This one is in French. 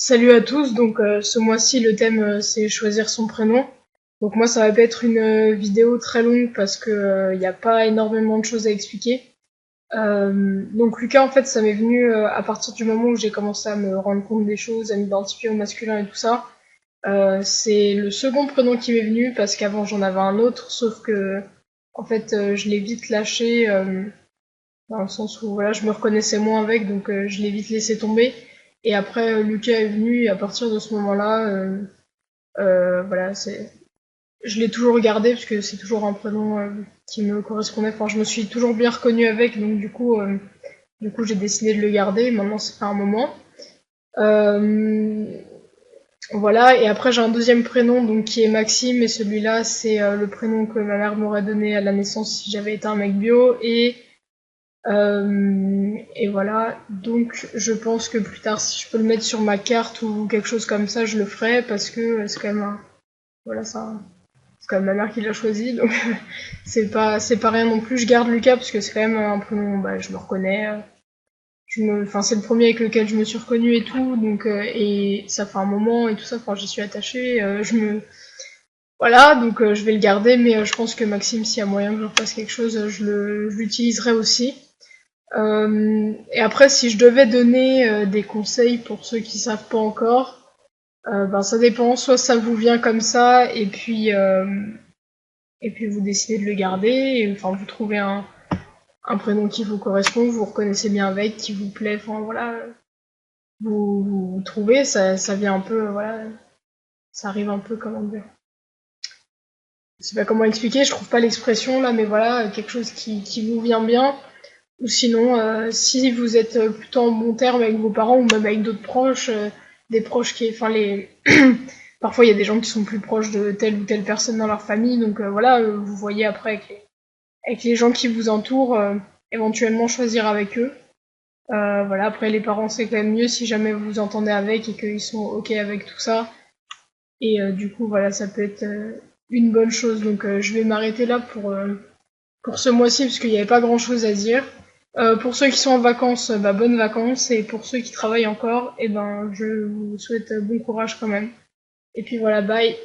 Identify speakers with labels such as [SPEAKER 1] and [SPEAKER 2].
[SPEAKER 1] Salut à tous, ce mois-ci le thème c'est choisir son prénom. Donc moi ça va pas être une vidéo très longue parce que y a pas énormément de choses à expliquer. Donc Lucas en fait ça m'est venu à partir du moment où j'ai commencé à me rendre compte des choses, à m'identifier au masculin et tout ça. C'est le second prénom qui m'est venu parce qu'avant j'en avais un autre, sauf que en fait je l'ai vite lâché dans le sens où voilà je me reconnaissais moins avec donc je l'ai vite laissé tomber. Et après, Lucas est venu et à partir de ce moment-là, voilà, je l'ai toujours gardé parce que c'est toujours un prénom qui me correspondait. Enfin, je me suis toujours bien reconnue avec, donc du coup, j'ai décidé de le garder. Maintenant, ça fait un moment. Euh, voilà. Et après, j'ai un deuxième prénom, donc qui est Maxime, et celui-là, c'est le prénom que ma mère m'aurait donné à la naissance si j'avais été un mec bio. Et voilà, donc je pense que plus tard, si je peux le mettre sur ma carte ou quelque chose comme ça, je le ferai parce que c'est quand même voilà, c'est quand même ma mère qui l'a choisi, donc c'est pas rien non plus. Je garde Lucas parce que c'est quand même un prénom, bah, je me reconnais. Enfin, c'est le premier avec lequel je me suis reconnue et tout, donc et ça fait un moment et tout ça. Enfin, j'y suis attachée. Voilà, donc je vais le garder, mais je pense que Maxime, s'il y a moyen que je refasse quelque chose, je l'utiliserai aussi. Et après, si je devais donner des conseils pour ceux qui savent pas encore, ben ça dépend. Soit ça vous vient comme ça, et puis vous décidez de le garder. Et, enfin, vous trouvez un prénom qui vous correspond, vous vous reconnaissez bien avec, qui vous plaît. Enfin voilà, vous trouvez. Ça vient un peu, voilà, ça arrive un peu comment dire. Je sais pas comment expliquer. Je trouve pas l'expression là, mais voilà, quelque chose qui vous vient bien. Ou sinon, si vous êtes plutôt en bon terme avec vos parents ou même avec d'autres proches, des proches qui, enfin parfois il y a des gens qui sont plus proches de telle ou telle personne dans leur famille, donc voilà, vous voyez après avec les gens qui vous entourent, éventuellement choisir avec eux. Voilà, après les parents c'est quand même mieux si jamais vous vous entendez avec et qu'ils sont ok avec tout ça. Et du coup voilà, ça peut être une bonne chose. Donc je vais m'arrêter là pour ce mois-ci parce qu'il n'y avait pas grand-chose à dire. Pour ceux qui sont en vacances, bah, bonnes vacances. Et pour ceux qui travaillent encore, eh ben, je vous souhaite bon courage quand même. Et puis voilà, bye.